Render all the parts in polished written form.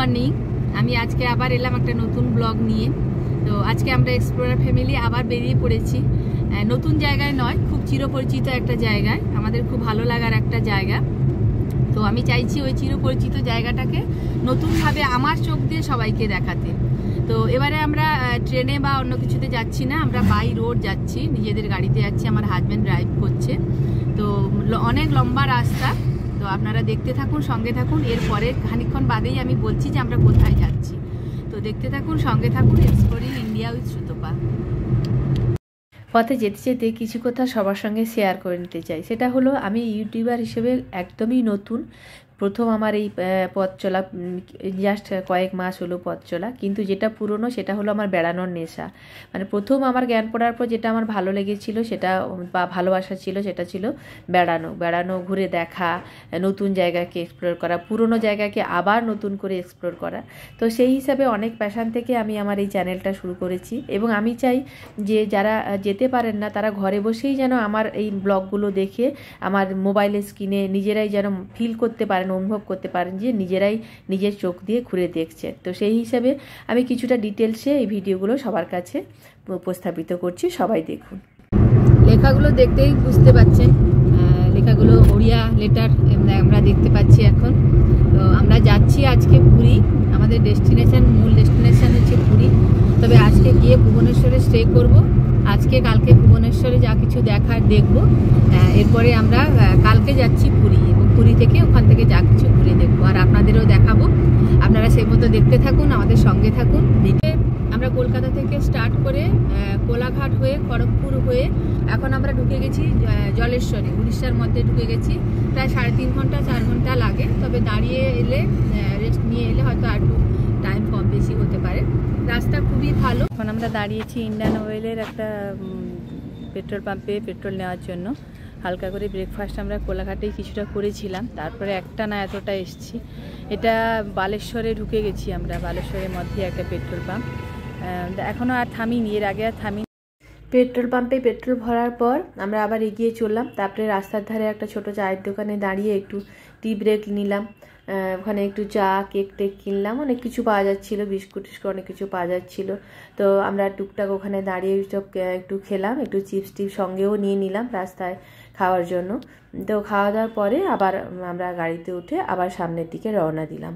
Morning. আমি আজকে আবার এলাম একটা নতুন ব্লগ নিয়ে। তো আজকে আমরা এক্সপ্লোরার ফ্যামিলি আবার বেরিয়ে পড়েছি নতুন জায়গায় নয়, খুব চিরপরিচিত একটা জায়গায়, আমাদের খুব ভালো লাগার একটা জায়গা। তো আমি চাইছি ওই চিরপরিচিত জায়গাটাকে নতুনভাবে আমার চোখ দিয়ে সবাইকে দেখাতে। তো এবারে আমরা ট্রেনে বা অন্য কিছুতে যাচ্ছি না, আমরা বাই রোড যাচ্ছি, নিজেদের গাড়িতে যাচ্ছি, আমার হাজব্যান্ড ড্রাইভ করছে। তো অনেক লম্বা রাস্তা, তো আপনারা দেখতে থাকুন, সঙ্গে থাকুন। এরপরে খানিকক্ষণ বাদেই আমি বলছি যে আমরা কোথায় যাচ্ছি। তো দেখতে থাকুন, সঙ্গে থাকুন, এক্সপ্লোরিং ইন্ডিয়া উইথ সুতপা। পথে যেতে যেতে কিছু কথা সবার সঙ্গে শেয়ার করে নিতে চাই। সেটা হলো, আমি ইউটিউবার হিসেবে একদমই নতুন, প্রথম আমার এই পথ চলা, জাস্ট কয়েক মাস হলো পথ চলা। কিন্তু যেটা পুরনো সেটা হলো আমার বেড়ানোর নেশা। মানে প্রথম আমার জ্ঞান পড়ার পর যেটা আমার ভালো লেগেছিল সেটা বা ভালোবাসা ছিল সেটা ছিল বেড়ানো, ঘুরে দেখা, নতুন জায়গাকে এক্সপ্লোর করা, পুরনো জায়গাকে আবার নতুন করে এক্সপ্লোর করা। তো সেই হিসাবে অনেক প্যাশান থেকে আমি আমার এই চ্যানেলটা শুরু করেছি, এবং আমি চাই যে যারা যেতে পারেন না তারা ঘরে বসেই যেন আমার এই ব্লগগুলো দেখে আমার মোবাইলের স্ক্রিনে নিজেরাই যেন ফিল করতে পারেন, অনুভব করতে পারেন যে নিজেরাই নিজের চোখ দিয়ে ঘুরে দেখছে। তো সেই হিসাবে আমি কিছুটা ডিটেলসে এই ভিডিওগুলো সবার কাছে উপস্থাপিত করছি, সবাই দেখুন। লেখাগুলো দেখতেই বুঝতে পাচ্ছেন, লেখাগুলো ওড়িয়া লেটার আমরা দেখতে পাচ্ছি এখন। তো আমরা যাচ্ছি আজকে পুরী, আমাদের মূল ডেস্টিনেশন হচ্ছে পুরী। তবে আজকে গিয়ে ভুবনেশ্বরে স্টে করব। আজকে কালকে ভুবনেশ্বরে যা কিছু দেখার দেখব, এরপরে আমরা কালকে যাচ্ছি পুরী, এবং পুরী থেকে ওখান থেকে যা কিছু ঘুরে দেখবো আর আপনাদেরও দেখাবো। আপনারা সেই মতো দেখতে থাকুন, আমাদের সঙ্গে থাকুন। আমরা কলকাতা থেকে স্টার্ট করে কোলাঘাট হয়ে খড়গপুর হয়ে এখন আমরা ঢুকে গেছি জলেশ্বরে, উড়িষ্যার মধ্যে ঢুকে গেছি। প্রায় 3.5 ঘন্টা 4 ঘন্টা লাগে, তবে দাঁড়িয়ে এলে রেস্ট নিয়ে এলে হয়তো আর একটু টাইম কম বেশি হতে পারে। রাস্তা খুবই ভালো। এখন আমরা দাঁড়িয়েছি ইন্ডিয়ান অয়েলের একটা পেট্রোল পাম্পে পেট্রোল নেওয়ার জন্য। হালকা করে ব্রেকফাস্ট আমরা কোলাঘাটেই কিছুটা করেছিলাম, তারপরে একটা না এতটা এসছি। এটা বালেশ্বরে ঢুকে গেছি আমরা, বালেশ্বরের মধ্যে একটা পেট্রোল পাম্প। এখনও আর থামিনি, এর আগে আর থামিনি। পেট্রোল পাম্পে পেট্রোল ভরার পর আমরা আবার এগিয়ে চললাম। তারপরে রাস্তার ধারে একটা ছোট চায়ের দোকানে দাঁড়িয়ে একটু টি ব্রেক নিলাম। ওখানে একটু চা, কেক টেক কিনলাম, অনেক কিছু পাওয়া যাচ্ছিলো, বিস্কুট অনেক কিছু পাওয়া যাচ্ছিলো। তো আমরা টুকটাক ওখানে দাঁড়িয়ে সব একটু খেলাম, একটু চিপস টিপস সঙ্গেও নিয়ে নিলাম রাস্তায় খাওয়ার জন্য। তো খাওয়া দাওয়ার পরে আবার আমরা গাড়িতে উঠে আবার সামনের দিকে রওনা দিলাম।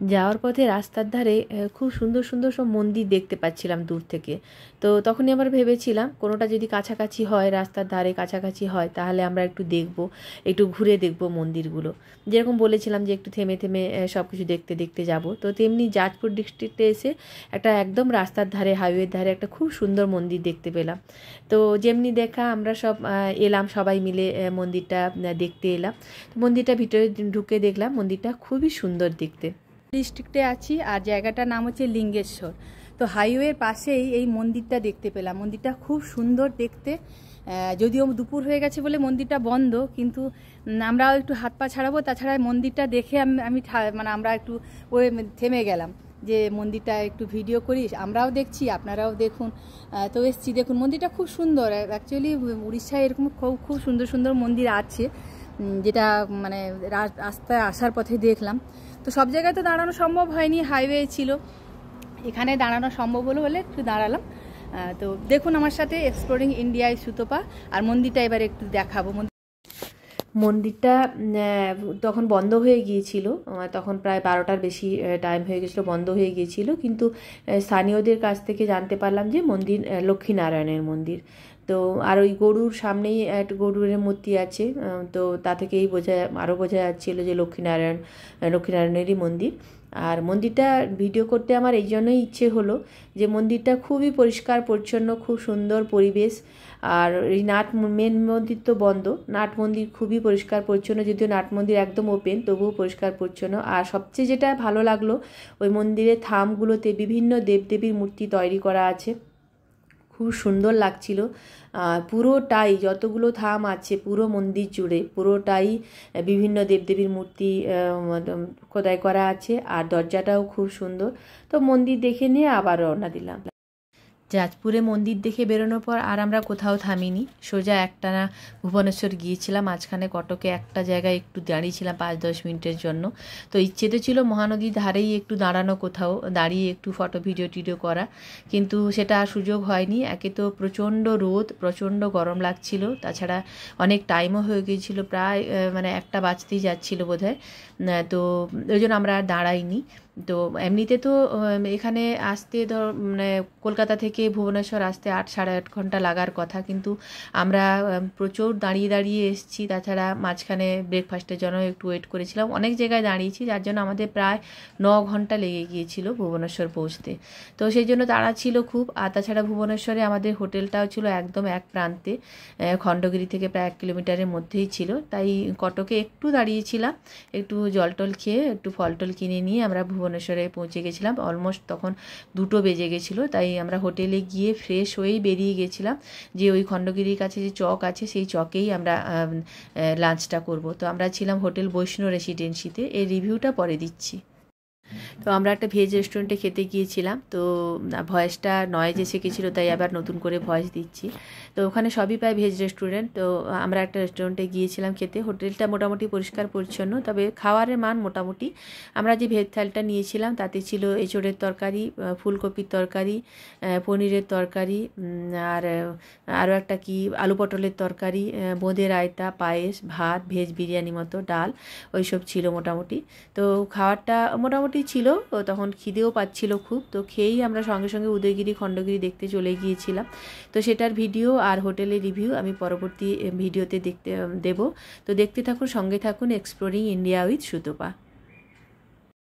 যাওয়ার পথে রাস্তার ধারে খুব সুন্দর সুন্দর সব মন্দির দেখতে পাচ্ছিলাম দূর থেকে। তো তখনই আবার ভেবেছিলাম কোনোটা যদি কাছাকাছি হয়, রাস্তার ধারে কাছাকাছি হয়, তাহলে আমরা একটু দেখব, একটু ঘুরে দেখব মন্দিরগুলো। যেরকম বলেছিলাম যে একটু থেমে থেমে সব কিছু দেখতে দেখতে যাব, তো তেমনি জাজপুর ডিস্ট্রিক্টে এসে একটা একদম রাস্তার ধারে, হাইওয়ের ধারে একটা খুব সুন্দর মন্দির দেখতে পেলাম। তো যেমনি দেখা আমরা সব এলাম, সবাই মিলে মন্দিরটা দেখতে এলাম। তো মন্দিরটা ভিতরে ঢুকে দেখলাম মন্দিরটা খুবই সুন্দর দেখতে। ডিস্ট্রিক্টে আছি আর জায়গাটার নাম হচ্ছে লিঙ্গেশ্বর। তো হাইওয়ের পাশেই এই মন্দিরটা দেখতে পেলাম। মন্দিরটা খুব সুন্দর দেখতে, যদিও দুপুর হয়ে গেছে বলে মন্দিরটা বন্ধ, কিন্তু আমরাও একটু হাত পা ছাড়াবো। তাছাড়া মন্দিরটা দেখে আমরা একটু থেমে গেলাম যে মন্দিরটা একটু ভিডিও করি, আমরাও দেখছি, আপনারাও দেখুন। তো এসছি, দেখুন মন্দিরটা খুব সুন্দর। অ্যাকচুয়ালি উড়িষ্যায় এরকম খুব সুন্দর সুন্দর মন্দির আছে, যেটা মানে রাস্তায় আসার পথে দেখলাম। তো সব জায়গায় তো দাঁড়ানো সম্ভব হয়নি, হাইওয়ে ছিল, এখানে দাঁড়ানো সম্ভব হলো বলে একটু দাঁড়ালাম। তো দেখুন আমার সাথে এক্সপ্লোরিং ইন্ডিয়ায় সুতপা, আর মন্দিরটা এবার একটু দেখাবো। মন্দিরটা তখন বন্ধ হয়ে গিয়েছিল, তখন প্রায় 12টার বেশি টাইম হয়ে গেছিলো, বন্ধ হয়ে গিয়েছিল। কিন্তু স্থানীয়দের কাছ থেকে জানতে পারলাম যে মন্দির লক্ষ্মীনারায়ণের মন্দির। তো আর ওই গরুর সামনেই একটা গরুরের মূর্তি আছে, তো তা থেকেই বোঝা যাচ্ছিলো যে লক্ষ্মীনারায়ণেরই মন্দির। আর মন্দিরটা ভিডিও করতে আমার এই জন্যই ইচ্ছে হলো যে মন্দিরটা খুবই পরিষ্কার পরিচ্ছন্ন, খুব সুন্দর পরিবেশ। আর এই মেন মন্দির তো বন্ধ, নাট মন্দির খুবই পরিষ্কার পরিচ্ছন্ন, যদিও নাট মন্দির একদম ওপেন, তবুও পরিষ্কার পরিচ্ছন্ন। আর সবচেয়ে যেটা ভালো লাগলো, ওই মন্দিরের থামগুলোতে বিভিন্ন দেবদেবীর মূর্তি তৈরি করা আছে, খুব সুন্দর লাগছিল। পুরোটাই যতগুলো থাম আছে পুরো মন্দির জুড়ে পুরোটাই বিভিন্ন দেবদেবীর মূর্তি খোদাই করা আছে, আর দরজাটাও খুব সুন্দর। তো মন্দির দেখে নিয়ে আবার রওনা দিলাম। জাজপুরে মন্দির দেখে বেরোনোর পর আর আমরা কোথাও থামিনি, সোজা একটানা ভুবনেশ্বর গিয়েছিলাম। মাঝখানে কটকে একটা জায়গায় একটু দাঁড়িয়েছিলাম 5-10 মিনিটের জন্য। তো ইচ্ছে তো ছিল মহানদীর ধারেই একটু দাঁড়ানো, কোথাও দাঁড়িয়ে একটু ফটো ভিডিও করা, কিন্তু সেটা আর সুযোগ হয়নি। একে তো প্রচণ্ড রোদ, প্রচণ্ড গরম লাগছিল, তাছাড়া অনেক টাইমও হয়ে গিয়েছিলো, প্রায় মানে 1টা বাজতেই যাচ্ছিলো বোধহয়। তো ওই জন্য আমরা আর দাঁড়াইনি। তো এমনিতে তো এখানে আসতে মানে কলকাতা থেকে ভুবনেশ্বর আসতে 8-8.5 ঘন্টা লাগার কথা, কিন্তু আমরা প্রচুর দাঁড়িয়ে এসেছি। তাছাড়া মাঝখানে ব্রেকফাস্টের জন্য একটু ওয়েট করেছিলাম, অনেক জায়গায় দাঁড়িয়েছি, যার জন্য আমাদের প্রায় 9 ঘন্টা লেগে গিয়েছিল ভুবনেশ্বর পৌঁছতে। তো সেই জন্য তাড়া ছিল খুব। আর তাছাড়া ভুবনেশ্বরে আমাদের হোটেলটাও ছিল একদম এক প্রান্তে, খণ্ডগিরি থেকে প্রায় 1 কিলোমিটারের মধ্যেই ছিল। তাই কটকে একটু দাঁড়িয়েছিলাম, একটু জল টল খেয়ে একটু ফল টল কিনে নিয়ে আমরা ভুবনেশ্বরে পৌঁছে গেছিলাম। অলমোস্ট তখন 2টো বেজে গেছিলো। তাই আমরা হোটেলে গিয়ে ফ্রেশ হয়েই বেরিয়ে গেছিলাম যে ওই খণ্ডগিরির কাছে যে চক আছে সেই চকেই আমরা লাঞ্চটা করব। তো আমরা ছিলাম হোটেল বৈষ্ণব রেসিডেন্সিতে, এর রিভিউটা পরে দিচ্ছি। তো আমরা একটা ভেজ রেস্টুরেন্টে খেতে গিয়েছিলাম। তো ভয়েসটা নয়েজ এসে গেছিলো, তাই আবার নতুন করে ভয়েস দিচ্ছি। তো ওখানে সবই প্রায় ভেজ রেস্টুরেন্ট। তো আমরা একটা রেস্টুরেন্টে গিয়েছিলাম খেতে। হোটেলটা মোটামুটি পরিষ্কার পরিচ্ছন্ন, তবে খাওয়ারের মান মোটামুটি। আমরা যে ভেজ থালটা নিয়েছিলাম তাতে ছিল এঁচোড়ের তরকারি, ফুলকপির তরকারি, পনিরের তরকারি, আর আরও একটা কি আলু পটলের তরকারি, বোঁদে রায়তা, পায়েস, ভাত, ভেজ বিরিয়ানি মতো, ডাল, ওইসব ছিল মোটামুটি। তো খাবারটা মোটামুটি ছিল, তখন খিদেও পাচ্ছিল খুব। তো খেয়েই আমরা সঙ্গে সঙ্গে উদয়গিরি খণ্ডগিরি দেখতে চলে গিয়েছিলাম। তো সেটার ভিডিও আর হোটেলের রিভিউ আমি পরবর্তী ভিডিওতে দেব। তো দেখতে থাকুন, সঙ্গে থাকুন এক্সপ্লোরিং ইন্ডিয়া উইথ সুতপা।